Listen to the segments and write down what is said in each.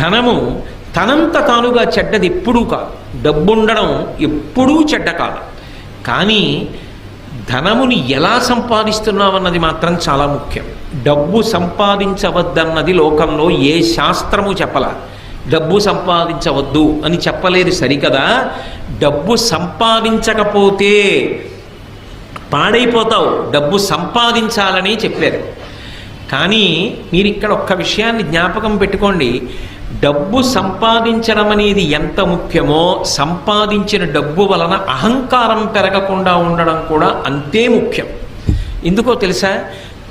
ధనము తనంత తానుగా చెడ్డది ఎప్పుడూ కాదు, డబ్బుండడం ఎప్పుడూ చెడ్డ కాదు. కానీ ధనముని ఎలా సంపాదిస్తున్నామన్నది మాత్రం చాలా ముఖ్యం. డబ్బు సంపాదించవద్దన్నది లోకంలో ఏ శాస్త్రము చెప్పలా. డబ్బు సంపాదించవద్దు అని చెప్పలేదు సరికదా, డబ్బు సంపాదించకపోతే పాడైపోతావు, డబ్బు సంపాదించాలని చెప్పారు. కానీ మీరు ఇక్కడ ఒక్క విషయాన్ని జ్ఞాపకం పెట్టుకోండి, డబ్బు సంపాదించడం అనేది ఎంత ముఖ్యమో సంపాదించిన డబ్బు వలన అహంకారం పెరగకుండా ఉండడం కూడా అంతే ముఖ్యం. ఎందుకో తెలుసా,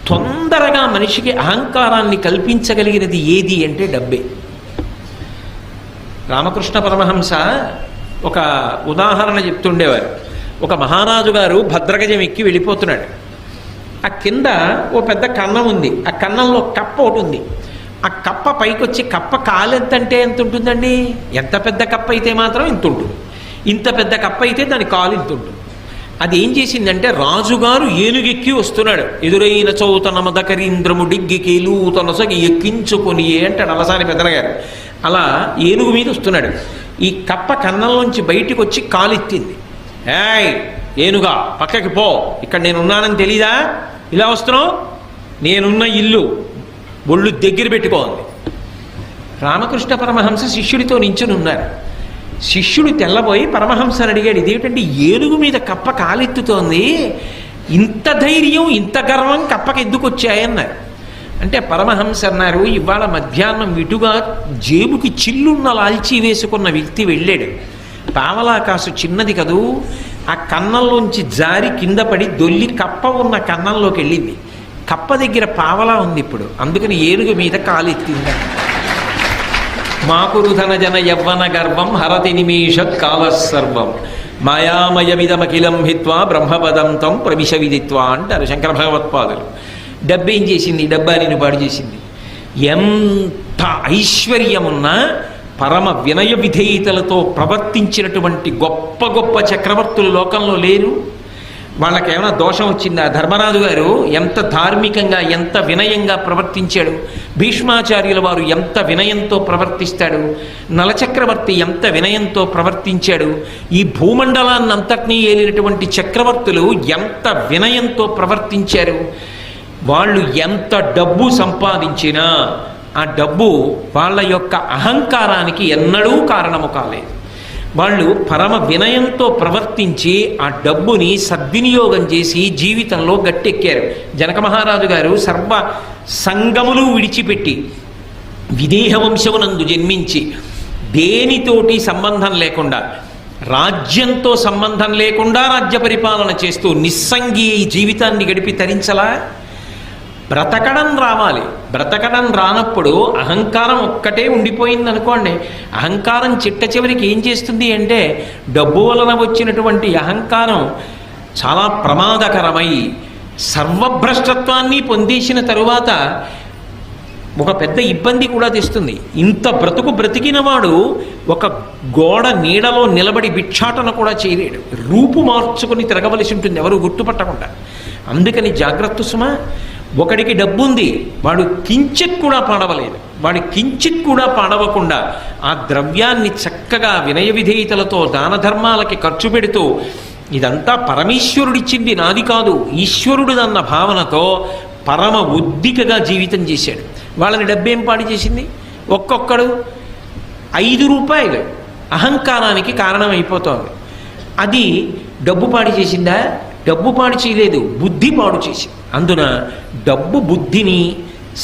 తొందరగా మనిషికి అహంకారాన్ని కల్పించగలిగినది ఏది అంటే డబ్బే. రామకృష్ణ పరమహంస ఒక ఉదాహరణ చెప్తుండేవారు. ఒక మహారాజు గారు భద్రగజం ఎక్కి వెళ్ళిపోతున్నాడు. ఆ కింద ఓ పెద్ద కన్నం ఉంది, ఆ కన్నంలో కప్ప ఒకటి ఉంది. ఆ కప్ప పైకొచ్చి, కప్ప కాలు ఎంతంటే ఎంత ఉంటుందండి, ఎంత పెద్ద కప్ప అయితే మాత్రం ఇంత ఉంటుంది, ఇంత పెద్ద కప్ప అయితే దాని కాలు ఇంత ఉంటుంది. అది ఏం చేసిందంటే, రాజుగారు ఏనుగెక్కి వస్తున్నాడు, ఎదురైన చౌతన మదకరీంద్రము డిగ్గికేలు తనసగి ఎక్కించుకొని అంటాడు అలసాని పెద్దనగారు. అలా ఏనుగు మీద వస్తున్నాడు. ఈ కప్ప కన్నంలోంచి బయటికి వచ్చి కాలెత్తింది. ఏయ్ ఏనుగా పక్కకి పో, ఇక్కడ నేనున్నానని తెలీదా, ఇలా వస్తున్నావు, నేనున్న ఇల్లు ఒళ్ళు దగ్గర పెట్టుకోండి. రామకృష్ణ పరమహంస శిష్యుడితో నించుని ఉన్నారు. శిష్యుడు తెల్లబోయి పరమహంసని అడిగాడు, ఇదేమిటండి ఏనుగు మీద కప్ప కాలెత్తుతోంది, ఇంత ధైర్యం ఇంత గర్వం కప్పకి ఎందుకు వచ్చాయన్నారు. అంటే పరమహంస అన్నారు, ఇవాళ మధ్యాహ్నం ఇటుగా జేబుకి చిల్లున్న లాల్చీ వేసుకున్న వ్యక్తి వెళ్ళాడు. పావలాకాసు చిన్నది కదూ, ఆ కన్నంలోంచి జారి కింద పడి దొల్లి కప్ప ఉన్న కన్నంలోకి వెళ్ళింది. కప్ప దగ్గర పావలా ఉంది ఇప్పుడు, అందుకని ఏనుగు మీద కాలెత్తింది. మాకురుధన జన యవ్వన గర్వం హరతి నిమేషత్ కాలసర్వం మాయామయమిదమఖిలం హిత్వా బ్రహ్మపదం తం ప్రవిశ విదిత్వా అంటారు శంకర భగవత్పాదులు. డబ్బేం చేసింది, డబ్బా నేను పాడు చేసింది. ఎంత ఐశ్వర్యమున్నా పరమ వినయ విధేయతలతో ప్రవర్తించినటువంటి గొప్ప గొప్ప చక్రవర్తులు లోకంలో లేరు. వాళ్ళకేమైనా దోషం వచ్చిందా? ధర్మరాజు గారు ఎంత ధార్మికంగా ఎంత వినయంగా ప్రవర్తించాడు, భీష్మాచార్యుల వారు ఎంత వినయంతో ప్రవర్తిస్తాడు, నలచక్రవర్తి ఎంత వినయంతో ప్రవర్తించాడు, ఈ భూమండలాన్ని అంతటినీ ఏలినటువంటి చక్రవర్తులు ఎంత వినయంతో ప్రవర్తించారు. వాళ్ళు ఎంత డబ్బు సంపాదించినా ఆ డబ్బు వాళ్ళ యొక్క అహంకారానికి ఎన్నడూ కారణము కాలేదు. వాళ్ళు పరమ వినయంతో ప్రవర్తించి ఆ డబ్బుని సద్వినియోగం చేసి జీవితంలో గట్టెక్కారు. జనక మహారాజు గారు సర్వ సంగములు విడిచిపెట్టి విదేహ వంశమునందు జన్మించి దేనితోటి సంబంధం లేకుండా, రాజ్యంతో సంబంధం లేకుండా రాజ్య పరిపాలన చేస్తూ నిస్సంగి జీవితాన్ని గడిపి తరించలా. బ్రతకడం రావాలి. బ్రతకడం రానప్పుడు అహంకారం ఒక్కటే ఉండిపోయింది అనుకోండి. అహంకారం చిట్ట చివరికి ఏం చేస్తుంది అంటే, డబ్బు వలన వచ్చినటువంటి అహంకారం చాలా ప్రమాదకరమై సర్వభ్రష్టత్వాన్ని పొందేసిన తరువాత ఒక పెద్ద ఇబ్బంది కూడా తెస్తుంది. ఇంత బ్రతుకు బ్రతికిన వాడు ఒక గోడ నీడలో నిలబడి భిక్షాటన కూడా చేయలేడు, రూపు మార్చుకుని తిరగవలసి ఉంటుంది ఎవరు గుర్తుపట్టకుండా. అందుకని జాగ్రత్త సుమా. ఒకడికి డబ్బుంది, వాడు కించిత్ కూడా పాడవలేదు, వాడి కించిత్ కూడా పాడవకుండా ఆ ద్రవ్యాన్ని చక్కగా వినయ విధేయతలతో దాన ధర్మాలకి ఖర్చు పెడుతూ, ఇదంతా పరమేశ్వరుడిచ్చింది నాది కాదు, ఈశ్వరుడిదన్న భావనతో పరమ ఉద్దికగా జీవితం చేశాడు. వాళ్ళని డబ్బేం పాడు చేసింది? ఒక్కొక్కడు 5 రూపాయలు అహంకారానికి కారణమైపోతోంది. అది డబ్బు పాడు చేసిందా? డబ్బు పాడు చేయలేదు, బుద్ధి పాడు చేసింది. అందున డబ్బు బుద్ధిని,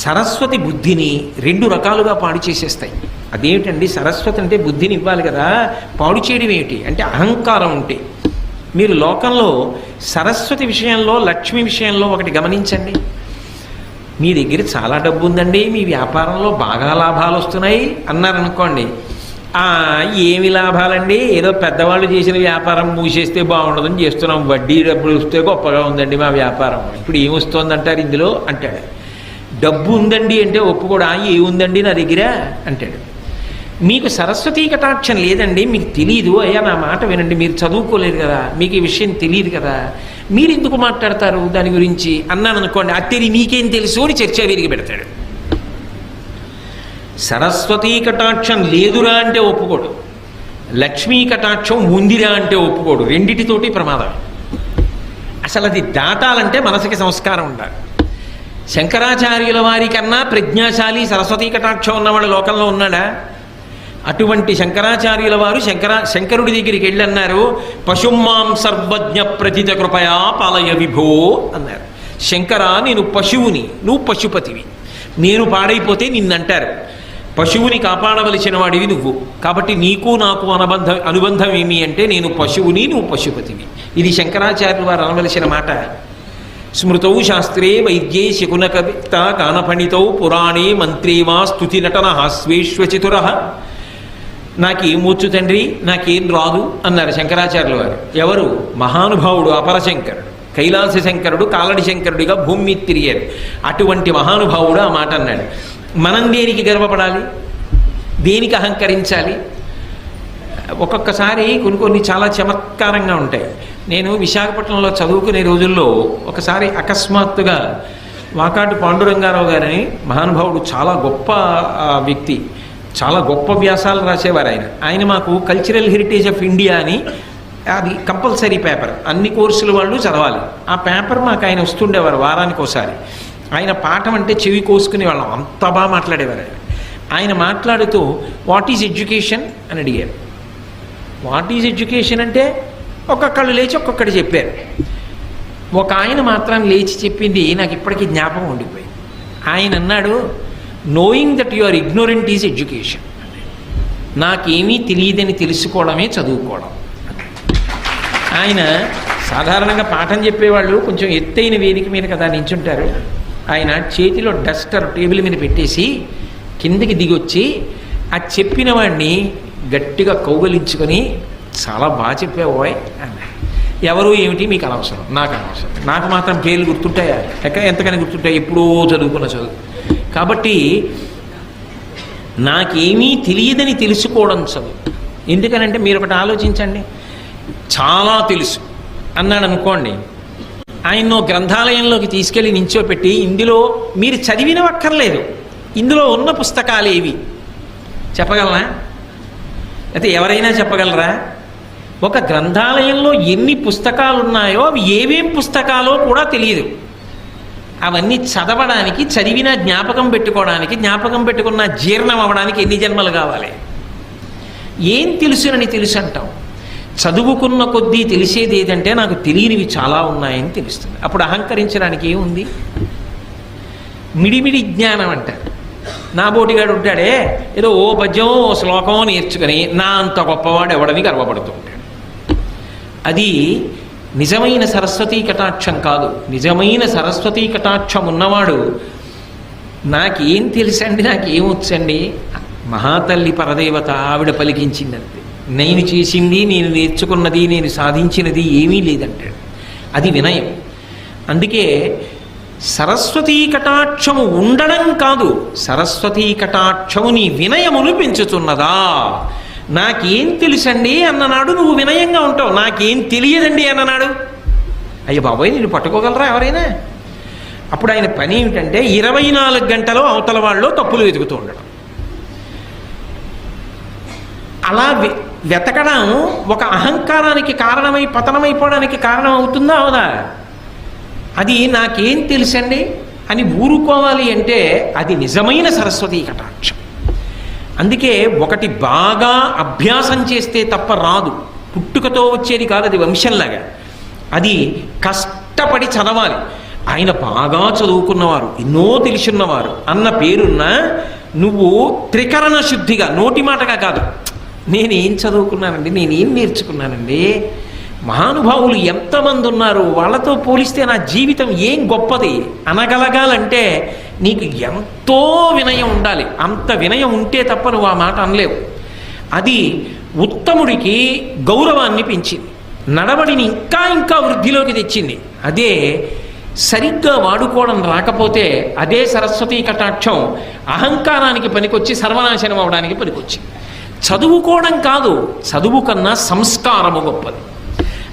సరస్వతి బుద్ధిని 2 రకాలుగా పాడు చేసేస్తాయి. అదేమిటండి, సరస్వతి అంటే బుద్ధిని ఇవ్వాలి కదా, పాడు చేయడం ఏమిటి అంటే అహంకారం ఉంటే. మీరు లోకంలో సరస్వతి విషయంలో, లక్ష్మి విషయంలో ఒకటి గమనించండి. మీ దగ్గర చాలా డబ్బు ఉందండి, మీ వ్యాపారంలో బాగా లాభాలు వస్తున్నాయి అన్నారనుకోండి, ఏమి లాభాలండి, ఏదో పెద్దవాళ్ళు చేసిన వ్యాపారం మూసేస్తే బాగుండదని చేస్తున్నాం, వడ్డీ డబ్బులు వస్తే గొప్పగా ఉందండి మా వ్యాపారం, ఇప్పుడు ఏమొస్తోందంటారు ఇందులో అంటాడు. డబ్బు ఉందండి అంటే ఒప్పుకోడా, ఏముందండి నా దగ్గర అంటాడు. మీకు సరస్వతీ కటాక్షం లేదండి, మీకు తెలియదు, అయ్యా నా మాట వినండి, మీరు చదువుకోలేదు కదా, మీకు ఈ విషయం తెలియదు కదా, మీరు ఎందుకు మాట్లాడతారు దాని గురించి అన్నాను అనుకోండి, అది తెలియ నీకేం తెలుసు అని చర్చ విరిగి పెడతాడు. సరస్వతీ కటాక్షం లేదురా అంటే ఒప్పుకోడు, లక్ష్మీ కటాక్షం ఉందిరా అంటే ఒప్పుకోడు. రెండిటితోటి ప్రమాదం. అసలు అది దాటాలంటే మనసుకి సంస్కారం ఉండాలి. శంకరాచార్యుల వారి కన్నా ప్రజ్ఞాశాలి సరస్వతీ కటాక్షం ఉన్నవాడు లోకంలో ఉన్నాడా? అటువంటి శంకరాచార్యుల వారు శంకరుడి దగ్గరికి వెళ్ళి అన్నారు, పశుమాం సర్వజ్ఞ ప్రతిత కృపయా పాలయ విభో అన్నారు. శంకర, నేను పశువుని, నువ్వు పశుపతివి. నేను పాడైపోతే నిన్నంటారు. పశువుని కాపాడవలసిన వాడివి నువ్వు. కాబట్టి నీకు నాకు అనుబంధం ఏమి అంటే, నేను పశువుని, నువ్వు పశుపతివి. ఇది శంకరాచార్యులు వారు అనవలసిన మాట. స్మృతౌ శాస్త్రే వైద్యే శకునకవిత గానపణితౌ పురాణే మంత్రే వా స్తుతి నటన హాస్వేష్వచితుర. నాకేమొచ్చు తండ్రి, నాకేం రాదు అన్నారు శంకరాచార్యుల వారు. ఎవరు? మహానుభావుడు అపరశంకరుడు, కైలాస శంకరుడు, కాలడి శంకరుడిగా భూమి మీద తిరిగారు. అటువంటి మహానుభావుడు ఆ మాట అన్నాడు. మనం దేనికి గర్వపడాలి, దేనికి అహంకరించాలి? ఒక్కొక్కసారి కొన్ని చాలా చమత్కారంగా ఉంటాయి. నేను విశాఖపట్నంలో చదువుకునే రోజుల్లో ఒకసారి అకస్మాత్తుగా వాకాటి పాండురంగారావు గారని మహానుభావుడు, చాలా గొప్ప వ్యక్తి, చాలా గొప్ప వ్యాసాలు రాసేవారు ఆయన మాకు కల్చరల్ హెరిటేజ్ ఆఫ్ ఇండియా అని, అది కంపల్సరీ పేపర్, అన్ని కోర్సుల వాళ్ళు చదవాలి. ఆ పేపర్ మాకు ఆయన వస్తుండేవారు వారానికి ఒకసారి. ఆయన పాఠం అంటే చెవి కోసుకునే వాళ్ళం, అంత బాగా మాట్లాడేవారు. ఆయన మాట్లాడుతూ వాట్ ఈజ్ ఎడ్యుకేషన్ అని అడిగారు. వాట్ ఈజ్ ఎడ్యుకేషన్ అంటే ఒక్కొక్కళ్ళు లేచి ఒక్కొక్కటి చెప్పారు. ఒక ఆయన మాత్రం లేచి చెప్పింది నాకు ఇప్పటికీ జ్ఞాపకం ఉండిపోయింది. ఆయన అన్నాడు, knowing that you are ignorant is education. నాకేమీ తెలియదని తెలుసుకోవడమే చదువుకోవడం. ఆయన సాధారణంగా పాఠం చెప్పేవాళ్ళు కొంచెం ఎత్తైన వేదిక మీద కదా నించుంటారు. ఆయన చేతిలో డస్టర్ టేబుల్ మీద పెట్టేసి కిందకి దిగొచ్చి ఆ చెప్పిన వాడిని గట్టిగా కౌగలించుకొని, చాలా బాగా చెప్పావోయ్ అన్నాడు. ఎవరు ఏమిటి మీకు అనవసరం, నాకు అనవసరం, నాకు మాత్రం పేర్లు గుర్తుంటాయా? ఎంతకని గుర్తుంటాయి? ఎప్పుడో చదువుకున్న చదువు. కాబట్టి నాకేమీ తెలియదని తెలుసుకోవడం చదువు. ఎందుకనంటే మీరు ఒకటి ఆలోచించండి, చాలా తెలుసు అన్నాడు అనుకోండి, ఆయన్నో గ్రంథాలయంలోకి తీసుకెళ్ళి నించోపెట్టి ఇందులో మీరు చదివినవక్కర్లేదు, ఇందులో ఉన్న పుస్తకాలు ఏవి చెప్పగలరా? అయితే ఎవరైనా చెప్పగలరా? ఒక గ్రంథాలయంలో ఎన్ని పుస్తకాలు ఉన్నాయో అవి ఏవేం పుస్తకాలో కూడా తెలియదు. అవన్నీ చదవడానికి, చదివిన జ్ఞాపకం పెట్టుకోవడానికి, జ్ఞాపకం పెట్టుకున్న జీర్ణం అవ్వడానికి ఎన్ని జన్మలు కావాలి? ఏం తెలుసునని తెలుసు అంటాం. చదువుకున్న కొద్దీ తెలిసేది ఏదంటే నాకు తెలియనివి చాలా ఉన్నాయని తెలుస్తుంది. అప్పుడు అహంకరించడానికి ఏముంది? మిడిమిడి జ్ఞానం అంటారు. నా బోటిగాడు ఉంటాడే, ఏదో ఓ పద్యం ఓ శ్లోకం నేర్చుకుని నా అంత గొప్పవాడు ఎవడని గర్వపడుతూ ఉంటాడు. అది నిజమైన సరస్వతీ కటాక్షం కాదు. నిజమైన సరస్వతీ కటాక్షం ఉన్నవాడు నాకేం తెలుసండి, నాకేమొచ్చండి, మహాతల్లి పరదేవత ఆవిడ పలికించిందంతే, నేను చేసింది, నేను నేర్చుకున్నది, నేను సాధించినది ఏమీ లేదంటాడు. అది వినయం. అందుకే సరస్వతీ కటాక్షము ఉండడం కాదు, సరస్వతీ కటాక్షము నీ వినయమును పెంచుతున్నదా. నాకేం తెలుసండి అన్ననాడు నువ్వు వినయంగా ఉంటావు. నాకేం తెలియదండి అన్ననాడు, అయ్య బాబోయ్ నేను పట్టుకోగలరా ఎవరైనా? అప్పుడు ఆయన పని ఏమిటంటే 24 గంటలు అవతల వాళ్ళు తప్పులు వెతుకుతూ ఉండడం. అలా వెతకడం ఒక అహంకారానికి కారణమై పతనమైపోవడానికి కారణం అవుతుందా అవదా? అది నాకేం తెలుసండి అని ఊరుకోవాలి అంటే అది నిజమైన సరస్వతీ కటాక్షం. అందుకే ఒకటి బాగా అభ్యాసం చేస్తే తప్ప రాదు, పుట్టుకతో వచ్చేది కాదు, అది వంశంలాగా. అది కష్టపడి చదవాలి. ఆయన బాగా చదువుకున్నవారు, ఎన్నో తెలుసున్నవారు అన్న పేరున్న నువ్వు త్రికరణ శుద్ధిగా, నోటి మాటగా కాదు, నేనేం చదువుకున్నానండి, నేనేం నేర్చుకున్నానండి, మహానుభావులు ఎంతమంది ఉన్నారు, వాళ్ళతో పోలిస్తే నా జీవితం ఏం గొప్పది అనగలగాలంటే నీకు ఎంతో వినయం ఉండాలి. అంత వినయం ఉంటే తప్ప నువ్వు ఆ మాట అనలేవు. అది ఉత్తముడికి గౌరవాన్ని పెంచింది, నడవడిని ఇంకా ఇంకా వృద్ధిలోకి తెచ్చింది. అదే సరిగ్గా వాడుకోవడం రాకపోతే అదే సరస్వతీ కటాక్షం అహంకారానికి పనికొచ్చి సర్వనాశనం అవడానికి పనికొచ్చింది. చదువుకోవడం కాదు, చదువు కన్నా సంస్కారము గొప్పది.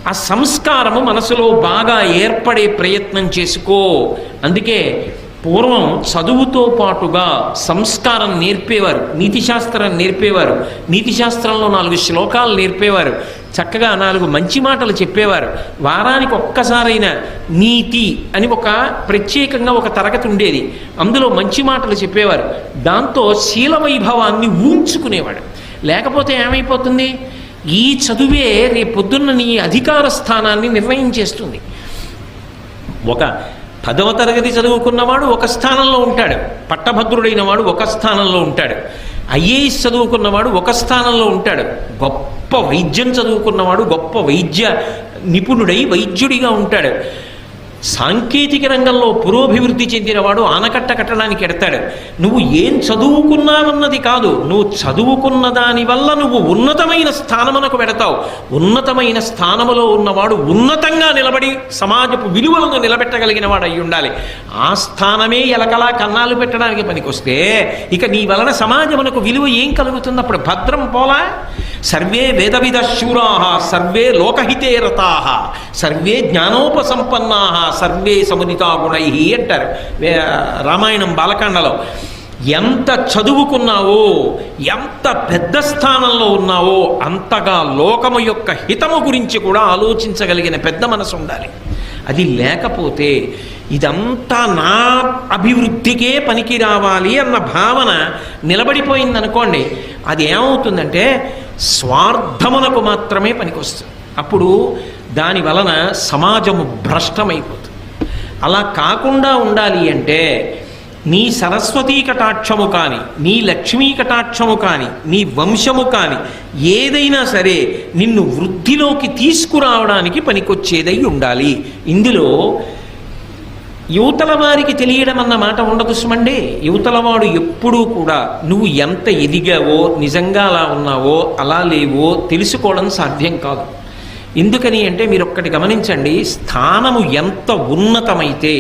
ఆ సంస్కారము మనసులో బాగా ఏర్పడే ప్రయత్నం చేసుకో. అందుకే పూర్వం చదువుతో పాటుగా సంస్కారం నేర్పేవారు, నీతిశాస్త్రం నేర్పేవారు, నీతిశాస్త్రంలో 4 శ్లోకాలు నేర్పేవారు, చక్కగా 4 మంచి మాటలు చెప్పేవారు. వారానికి ఒక్కసారైనా నీతి అని ఒక ప్రత్యేకంగా ఒక తరగతి ఉండేది, అందులో మంచి మాటలు చెప్పేవారు. దాంతో శీల వైభవాన్ని ఊంచుకునేవాడు. లేకపోతే ఏమైపోతుంది, ఈ చదువే రేపొద్దున్న నీ అధికార స్థానాన్ని నిర్ణయించేస్తుంది. ఒక 10వ తరగతి చదువుకున్నవాడు ఒక స్థానంలో ఉంటాడు, పట్టభద్రుడైన వాడు ఒక స్థానంలో ఉంటాడు, ఐఏఎస్ చదువుకున్నవాడు ఒక స్థానంలో ఉంటాడు, గొప్ప వైద్యం చదువుకున్నవాడు గొప్ప వైద్య నిపుణుడై వైద్యుడిగా ఉంటాడు, సాంకేతిక రంగంలో పురోభివృద్ధి చెందినవాడు ఆనకట్ట కట్టడానికి ఎడతాడు. నువ్వు ఏం చదువుకున్నావన్నది కాదు, నువ్వు చదువుకున్న దాని వల్ల నువ్వు ఉన్నతమైన స్థానమునకు వెడతావు. ఉన్నతమైన స్థానములో ఉన్నవాడు ఉన్నతంగా నిలబడి సమాజపు విలువలను నిలబెట్టగలిగిన వాడు అయి ఉండాలి. ఆ స్థానమే ఎలకలా కన్నాలు పెట్టడానికి పనికొస్తే ఇక నీ వలన సమాజమునకు విలువ ఏం కలుగుతుంది? అప్పుడు భద్రం పోలా. సర్వే వేదవిద శూరాః సర్వే లోకహితే రతాః సర్వే జ్ఞానోపసంపన్నాః సర్వే సముదితా గుణైః అంటారు రామాయణం బాలకాండలో. ఎంత చదువుకున్నావో, ఎంత పెద్ద స్థానంలో ఉన్నావో అంతగా లోకము యొక్క హితము గురించి కూడా ఆలోచించగలిగిన పెద్ద మనసు ఉండాలి. అది లేకపోతే ఇదంతా నా అభివృద్ధికే పనికి రావాలి అన్న భావన నిలబడిపోయిందనుకోండి, అది ఏమవుతుందంటే స్వార్థమునకు మాత్రమే పనికొస్తుంది. అప్పుడు దాని వలన సమాజము భ్రష్టమైపోతుంది. అలా కాకుండా ఉండాలి అంటే నీ సరస్వతీ కటాక్షము కానీ, నీ లక్ష్మీ కటాక్షము కానీ, నీ వంశము కానీ ఏదైనా సరే నిన్ను వృద్ధిలోకి తీసుకురావడానికి పనికొచ్చేదై ఉండాలి. ఇందులో యువతల వారికి తెలియడం అన్న మాట ఉండదు సుమండి. యువతలవాడు ఎప్పుడూ కూడా నువ్వు ఎంత ఎదిగావో, నిజంగా అలా ఉన్నావో అలా లేవో తెలుసుకోవడం సాధ్యం కాదు. ఎందుకని అంటే మీరు ఒక్కటి గమనించండి, స్థానము ఎంత ఉన్నతమైతే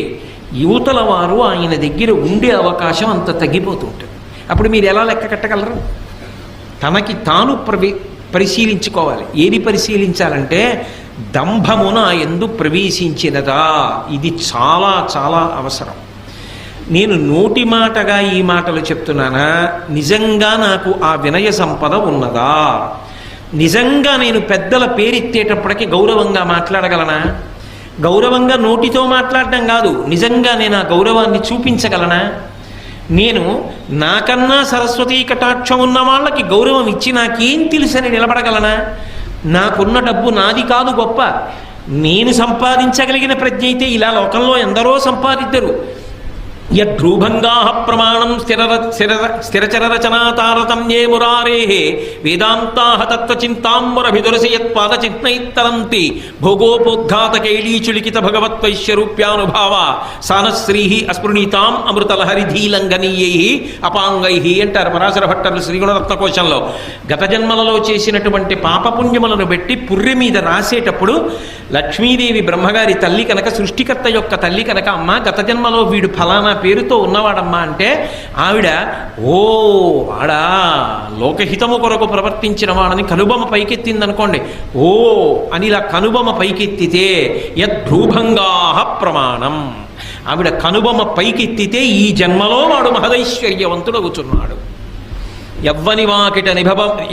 యువతల వారు ఆయన దగ్గర ఉండే అవకాశం అంత తగ్గిపోతుంటుంది. అప్పుడు మీరు ఎలా లెక్క కట్టగలరు? తనకి తాను పరిశీలించుకోవాలి. ఏది పరిశీలించాలంటే దంభమున ఎందు ప్రవేశించినదా, ఇది చాలా చాలా అవసరం. నేను నోటి మాటగా ఈ మాటలు చెప్తున్నానా, నిజంగా నాకు ఆ వినయ సంపద ఉన్నదా? నిజంగా నేను పెద్దల పేరెత్తేటప్పటికి గౌరవంగా మాట్లాడగలనా? గౌరవంగా నోటితో మాట్లాడడం కాదు, నిజంగా నేను ఆ గౌరవాన్ని చూపించగలనా? నేను నాకన్నా సరస్వతీ కటాక్షం ఉన్న వాళ్ళకి గౌరవం ఇచ్చి నాకేం తెలుసని నిలబడగలనా? నాకున్న డబ్బు నాది కాదు గొప్ప, నేను సంపాదించగలిగిన ప్రజ్ఞ అయితే ఇలా లోకంలో ఎందరో సంపాదిద్దరు. యద్రూభంగా ప్రమాణం స్థిరచరరచనా తారతమ్యే మురారేః వేదాంతాః తత్వచింతాంబరభిదురసి యత్పాదచిహ్నైత్తరంతి భోగోపోద్ఘాతకైలీచులికిత భగవత్వైశ్యరూప్యానుభావ సానశ్రీః అస్పృణీతాం అమృతలహరిధీలంఘనీయైః అపాంగైః అంటారు పరాశర భట్టర్లు శ్రీగుణరత్నకోశంలో. గత జన్మలలో చేసినటువంటి పాపపుణ్యములను బట్టి పుర్రె మీద రాసేటప్పుడు లక్ష్మీదేవి బ్రహ్మగారి తల్లి కనుక, సృష్టికర్త యొక్క తల్లి కనుక, అమ్మ గత జన్మలో వీడు ఫలానా పేరుతో ఉన్నవాడమ్మా అంటే ఆవిడ ఓ వాడా లోకహితము కొరకు ప్రవర్తించిన వాడని కనుబొమ్మ పైకెత్తిందనుకోండి, ఓ అని ఇలా కనుబొమ్మ పైకెత్తితే యద్భ్రూభంగా ప్రమాణం, ఆవిడ కనుబొమ్మ పైకెత్తితే ఈ జన్మలో వాడు మహదైశ్వర్యవంతుడవుతున్నాడు. యవ్వని వాకిట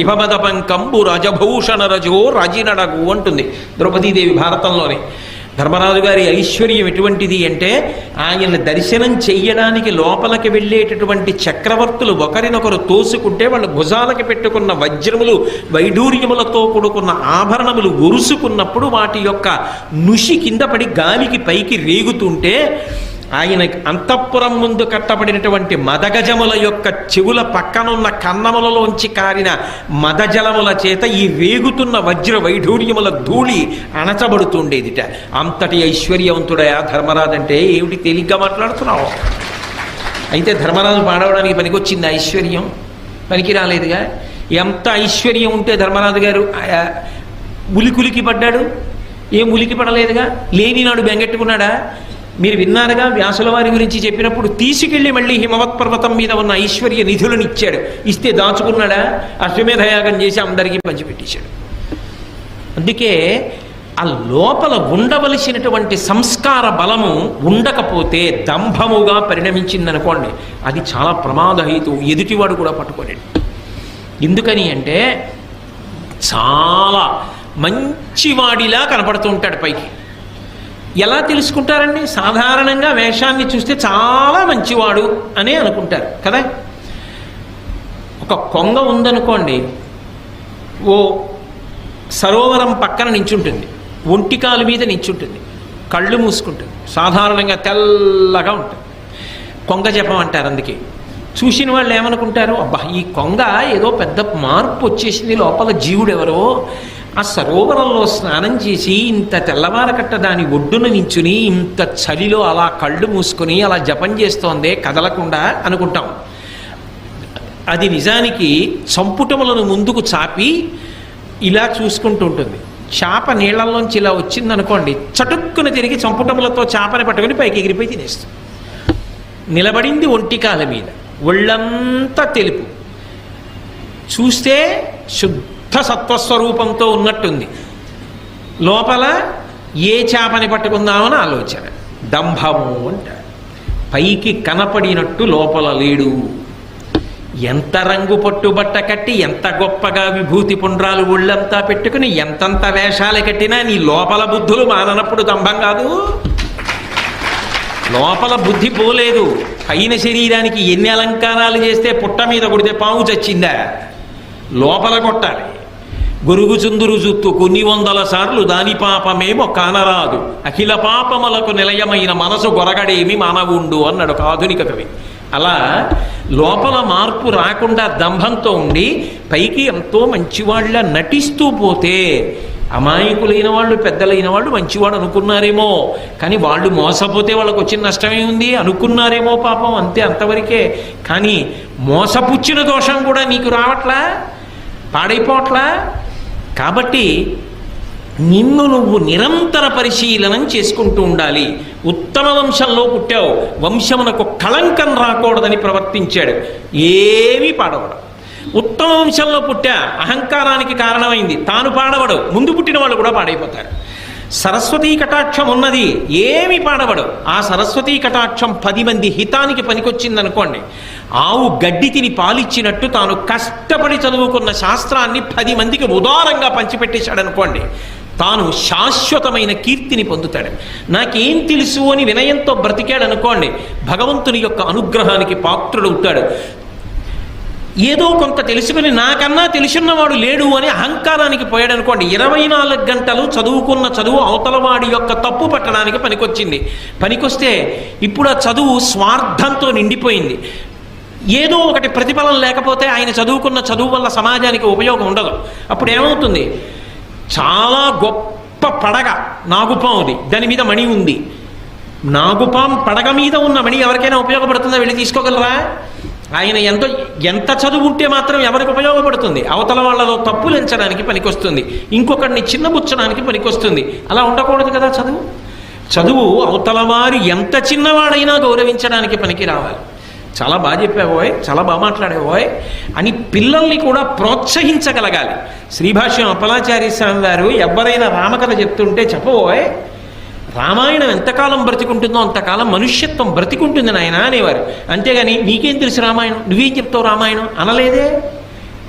ఇభమద పంకంబు రజభూషణ రజో రాజినడగు అంటుంది ద్రౌపదీదేవి భారతంలోనే. ధర్మరాజు గారి ఐశ్వర్యం ఎటువంటిది అంటే ఆయన దర్శనం చెయ్యడానికి లోపలికి వెళ్ళేటటువంటి చక్రవర్తులు ఒకరినొకరు తోసుకుంటే వాళ్ళు భుజాలకి పెట్టుకున్న వజ్రములు వైఢూర్యములతో కూడుకున్న ఆభరణములు ఒరుసుకున్నప్పుడు వాటి యొక్క నుషి కింద పడి గాలికి పైకి రేగుతుంటే ఆయన అంతఃపురం ముందు కట్టబడినటువంటి మదగజముల యొక్క చెవుల పక్కనున్న కన్నములలోంచి కారిన మదజలముల చేత ఈ రేగుతున్న వజ్ర వైఢూర్యముల ధూళి అణచబడుతుండేదిట. అంతటి ఐశ్వర్యవంతుడయా ధర్మరాజు అంటే ఏమిటి తేలిగ్గా మాట్లాడుతున్నావు? అయితే ధర్మరాజు పాడవడానికి పనికొచ్చింది ఐశ్వర్యం? పనికి రాలేదుగా. ఎంత ఐశ్వర్యం ఉంటే ధర్మరాజు గారు ఉలికులికి పడ్డాడు? ఏం ఉలికి పడలేదుగా. లేనినాడు బెంగెట్టుకున్నాడా? మీరు విన్నారుగా వ్యాసుల వారి గురించి చెప్పినప్పుడు తీసుకెళ్ళి మళ్ళీ హిమవత్ పర్వతం మీద ఉన్న ఐశ్వర్య నిధులను ఇచ్చాడు. ఇస్తే దాచుకున్నాడా? అశ్వమేధయాగం చేసి అందరికీ పంచిపెట్టేశాడు. అందుకే ఆ లోపల ఉండవలసినటువంటి సంస్కార బలము ఉండకపోతే దంభముగా పరిణమించిందనుకోండి, అది చాలా ప్రమాదహేతు, ఎదుటివాడు కూడా పట్టుకోలేడు. ఎందుకని అంటే చాలా మంచివాడిలా కనపడుతూ ఉంటాడు పైకి. ఎలా తెలుసుకుంటారండి? సాధారణంగా వేషాన్ని చూస్తే చాలా మంచివాడు అనే అనుకుంటారు కదా. ఒక కొంగ ఉందనుకోండి, ఓ సరోవరం పక్కన నించుంటుంది, ఒంటికాలు మీద నించుంటుంది, కళ్ళు మూసుకుంటుంది, సాధారణంగా తెల్లగా ఉంటుంది. కొంగ జపం అంటారు. అందుకే చూసిన వాళ్ళు ఏమనుకుంటారు, అబ్బా ఈ కొంగ ఏదో పెద్ద మార్పు వచ్చేసింది, లోపల జీవుడు ఎవరో ఆ సరోవరంలో స్నానం చేసి ఇంత తెల్లవారకట్ట దాని ఒడ్డున నించుని ఇంత చలిలో అలా కళ్ళు మూసుకొని అలా జపం చేస్తోందే కదలకుండా అనుకుంటాం. అది నిజానికి సంపుటములను ముందుకు చాపి ఇలా చూసుకుంటూ ఉంటుంది. చేప నీళ్లలోంచి ఇలా వచ్చిందనుకోండి, చటుక్కున తిరిగి సంపుటములతో చేపని పట్టుకుని పైకి ఎగిరిపోయి తినేస్తుంది. నిలబడింది ఒంటికాల మీద, ఒళ్ళంతా తెలుపు, చూస్తే శుద్ధ సత్వస్వరూపంతో ఉన్నట్టుంది, లోపల ఏ చేపని పట్టుకుందామని ఆలోచన. దంభము అంటారు. పైకి కనపడినట్టు లోపల లేడు. ఎంత రంగు పట్టుబట్ట కట్టి ఎంత గొప్పగా విభూతి పుండ్రాలు ఒళ్ళంతా పెట్టుకుని ఎంతంత వేషాలు కట్టినా నీ లోపల బుద్ధులు మాననప్పుడు దంభం కాదు. లోపల బుద్ధి పోలేదు. పైన శరీరానికి ఎన్ని అలంకారాలు చేస్తే పుట్ట మీద కొడితే పాము చచ్చిందా? లోపల కొట్టాలి. గొరుగు చుందురు జుత్తు కొన్ని వందల సార్లు దాని పాపమేమో కానరాదు, అఖిల పాపములకు నిలయమైన మనసు గొరగడేమి మానవుండు అన్నాడు ఒక ఆధునిక కవి. అలా లోపల మార్పు రాకుండా దంభంతో ఉండి పైకి ఎంతో మంచివాళ్ళ నటిస్తూ పోతే అమాయకులైన వాళ్ళు, పెద్దలైన వాళ్ళు మంచివాడు అనుకున్నారేమో, కానీ వాళ్ళు మోసపోతే వాళ్ళకు వచ్చిన నష్టమే ఉంది అనుకున్నారేమో పాపం, అంతే, అంతవరకే. కానీ మోసపుచ్చిన దోషం కూడా నీకు రావట్లా, పాడైపోవట్లా. కాబట్టి నిన్ను నువ్వు నిరంతర పరిశీలనం చేసుకుంటూ ఉండాలి. ఉత్తమ వంశంలో పుట్టావు, వంశమునకు కళంకం రాకూడదని ప్రవర్తించాడు, ఏమీ పాడవడు. ఉత్తమ వంశంలో పుట్టా, అహంకారానికి కారణమైంది, తాను పాడవడు, ముందు పుట్టిన వాళ్ళు కూడా పాడైపోతారు. సరస్వతీ కటాక్షం ఉన్నది, ఏమి పాడవడు. ఆ సరస్వతీ కటాక్షం 10 మంది హితానికి పనికొచ్చిందనుకోండి, ఆవు గడ్డి తిని పాలిచ్చినట్టు తాను కష్టపడి చదువుకున్న శాస్త్రాన్ని 10 మందికి ఉదారంగా పంచిపెట్టేశాడనుకోండి, తాను శాశ్వతమైన కీర్తిని పొందుతాడు. నాకేం తెలుసు అని వినయంతో బ్రతికాడనుకోండి, భగవంతుని యొక్క అనుగ్రహానికి పాత్రుడవుతాడు. ఏదో కొంత తెలుసుకుని నాకన్నా తెలుసున్నవాడు లేడు అని అహంకారానికి పోయాడనుకోండి, 24 గంటలు చదువుకున్న చదువు అవతలవాడి యొక్క తప్పు పట్టడానికి పనికొచ్చింది. పనికొస్తే ఇప్పుడు ఆ చదువు స్వార్థంతో నిండిపోయింది. ఏదో ఒకటి ప్రతిఫలం లేకపోతే ఆయన చదువుకున్న చదువు వల్ల సమాజానికి ఉపయోగం ఉండదు. అప్పుడు ఏమవుతుంది? చాలా గొప్ప పడగ నాగుపాముది, దాని మీద మణి ఉంది. నాగుపాం పడగ మీద ఉన్న మణి ఎవరికైనా ఉపయోగపడుతుందా? వెళ్ళి తీసుకోగలరా? ఆయన ఎంత చదువు ఉంటే మాత్రం ఎవరికి ఉపయోగపడుతుంది? అవతల వాళ్ళలో తప్పులు ఎంచడానికి పనికొస్తుంది, ఇంకొకరిని చిన్నబుచ్చడానికి పనికొస్తుంది. అలా ఉండకూడదు కదా. చదువు అవతల వారు ఎంత చిన్నవాడైనా గౌరవించడానికి పనికి రావాలి. చాలా బాగా చెప్పావోయ్, చాలా బాగా మాట్లాడేవోయ్ అని పిల్లల్ని కూడా ప్రోత్సహించగలగాలి. శ్రీభాష్యం అప్పలాచార్య స్వామి వారు ఎవరైనా రామకథ చెప్తుంటే చెప్పబోయ్, రామాయణం ఎంతకాలం బ్రతికుంటుందో అంతకాలం మనుష్యత్వం బ్రతికుంటుంది నాయన అనేవారు. అంతేగాని నీకేం తెలుసు రామాయణం, నువ్వేం చెప్తావు రామాయణం అనలేదే.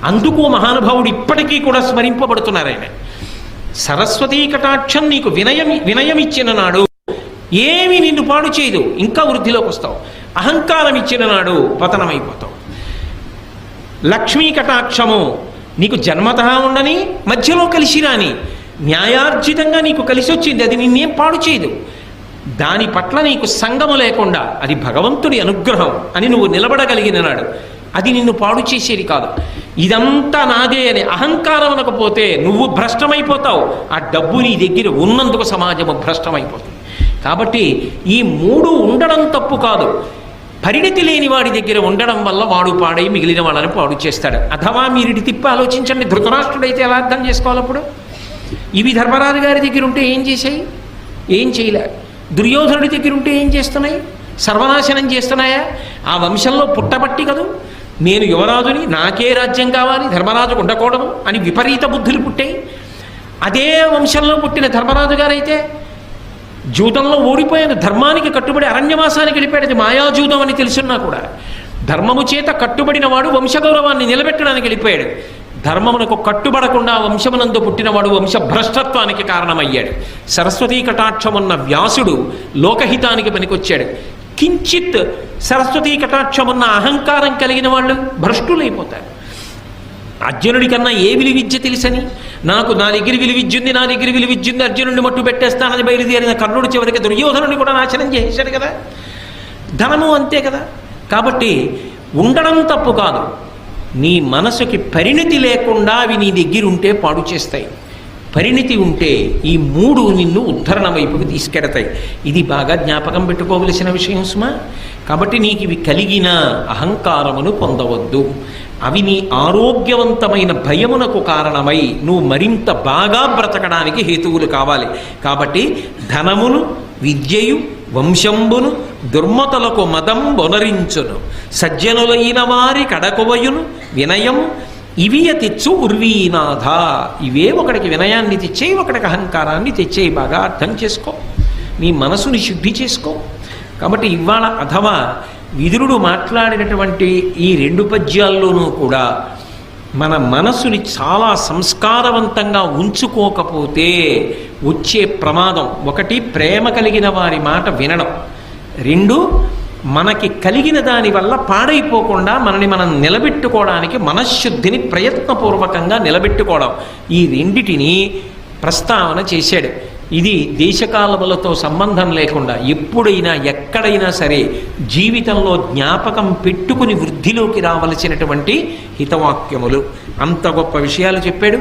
అందుకు మహానుభావుడు ఇప్పటికీ కూడా స్మరింపబడుతున్నారు ఆయన. సరస్వతీ కటాక్షం నీకు వినయం ఇచ్చిన నాడు ఏమి నిన్ను పాడు చేయదు, ఇంకా వృద్ధిలోకి వస్తావు. అహంకారం ఇచ్చిన నాడు పతనమైపోతావు. లక్ష్మీ కటాక్షము నీకు జన్మతః ఉండని, మధ్యలో కలిసి రాని, న్యాయార్జితంగా నీకు కలిసి వచ్చింది, అది నిన్నేం పాడు చేయదు. దాని పట్ల నీకు సంగము లేకుండా అది భగవంతుడి అనుగ్రహం అని నువ్వు నిలబడగలిగిన నాడు అది నిన్ను పాడు చేసేది కాదు. ఇదంతా నాదే అని అహంకారం అనకపోతే నువ్వు భ్రష్టమైపోతావు. ఆ డబ్బు నీ దగ్గర ఉన్నందుకు సమాజము భ్రష్టమైపోతుంది. కాబట్టి ఈ 3 ఉండడం తప్పు కాదు. పరిణితి లేని వాడి దగ్గర ఉండడం వల్ల వాడు పాడై మిగిలిన వాళ్ళని పాడు చేస్తాడు. అథవా మీరిటి తిప్పి ఆలోచించండి, ధృతరాష్ట్రుడైతే ఎలా అర్థం చేసుకోవాలి? అప్పుడు ఇవి ధర్మరాజు గారి దగ్గర ఉంటే ఏం చేశాయి? ఏం చేయలే. దుర్యోధనుడి దగ్గర ఉంటే ఏం చేస్తున్నాయి? సర్వనాశనం చేస్తున్నాయా? ఆ వంశంలో పుట్టబట్టి కదూ నేను యువరాజుని, నాకే రాజ్యం కావాలి, ధర్మరాజుకు ఉండకూడదు అని విపరీత బుద్ధులు పుట్టాయి. అదే వంశంలో పుట్టిన ధర్మరాజు గారైతే జూదంలో ఓడిపోయాను, ధర్మానికి కట్టుబడి అరణ్యవాసానికి వెళ్ళిపోయాడు. అది మాయాజూదం అని తెలుసున్నా కూడా ధర్మము చేత కట్టుబడిన వాడు వంశగౌరవాన్ని నిలబెట్టడానికి వెళ్ళిపోయాడు. ధర్మమునకు కట్టుబడకుండా వంశమునందు పుట్టినవాడు వంశభ్రష్టత్వానికి కారణమయ్యాడు. సరస్వతీ కటాక్షమున్న వ్యాసుడు లోకహితానికి పనికొచ్చాడు. కించిత్ సరస్వతీ కటాక్షమున్న అహంకారం కలిగిన వాళ్ళు భ్రష్టులైపోతారు. అర్జునుడి కన్నా ఏ విలువిద్య తెలుసని, నా దగ్గర విలువిద్యుంది, నా దగ్గర విలువిద్యుంది, అర్జునుడిని మట్టు పెట్టేస్తానని బయలుదేరిన కర్ణుడు చివరికి దుర్యోధనుని కూడా నాశనం చేశాడు కదా. ధనము అంతే కదా. కాబట్టి ఉండడం తప్పు కాదు, నీ మనసుకి పరిణితి లేకుండా అవి నీ దగ్గర ఉంటే పాడు చేస్తాయి. పరిణితి ఉంటే ఈ మూడు నిన్ను ఉద్ధరణ వైపుకి తీసుకెడతాయి. ఇది బాగా జ్ఞాపకం పెట్టుకోవలసిన విషయం సుమా. కాబట్టి నీకు ఇవి కలిగిన అహంకారమును పొందవద్దు. అవి నీ ఆరోగ్యవంతమైన భయమునకు కారణమై నువ్వు మరింత బాగా బ్రతకడానికి హేతువులు కావాలి. కాబట్టి ధనమును, విద్యయు, వంశంబును దుర్మతలకు మదం బొనరించును, సజ్జనులైన వారి కడకొవయును వినయం ఇవియ తెచ్చు ఉర్వీనాథ. ఇవే ఒకడికి వినయాన్ని తెచ్చేయి, ఒకడికి అహంకారాన్ని తెచ్చేయి. బాగా అర్థం చేసుకో, నీ మనసుని శుద్ధి చేసుకో. కాబట్టి ఇవాళ అథవా విదురుడు మాట్లాడినటువంటి ఈ 2 పద్యాల్లోనూ కూడా మన మనసుని చాలా సంస్కారవంతంగా ఉంచుకోకపోతే వచ్చే ప్రమాదం, 1 ప్రేమ కలిగిన వారి మాట వినడం, 2 మనకి కలిగిన దానివల్ల పాడైపోకుండా మనని మనం నిలబెట్టుకోవడానికి మనశ్శుద్ధిని ప్రయత్నపూర్వకంగా నిలబెట్టుకోవడం. ఈ 2టిని ప్రస్తావన చేశాడు. ఇది దేశకాలములతో సంబంధం లేకుండా ఎప్పుడైనా ఎక్కడైనా సరే జీవితంలో జ్ఞాపకం పెట్టుకుని వృద్ధిలోకి రావలసినటువంటి హితవాక్యములు. అంత గొప్ప విషయాలు చెప్పాడు.